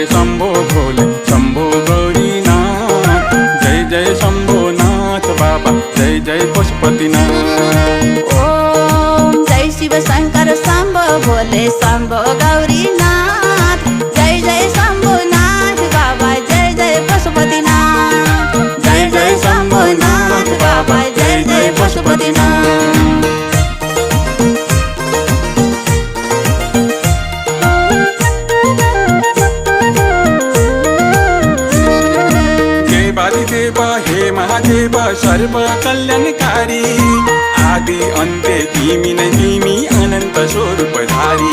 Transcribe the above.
जय शंभो भोले शंभो गौरीनाथ, जय जय शंभोनाथ बाबा, जय जय पशुपतिनाथ। ओम जय शिव शंकर शंभो भोले शंभो गौरीनाथ, जय जय शंभोनाथ बाबा, जय जय पशुपतिनाथ। जय जय शंभोनाथ बाबा, जय जय पशुपतिनाथ। देवा हे महादेव सर्व कल्याणकारी, आदि अन्त्य तिमी नै तिमी अनन्त स्वरूपधारी।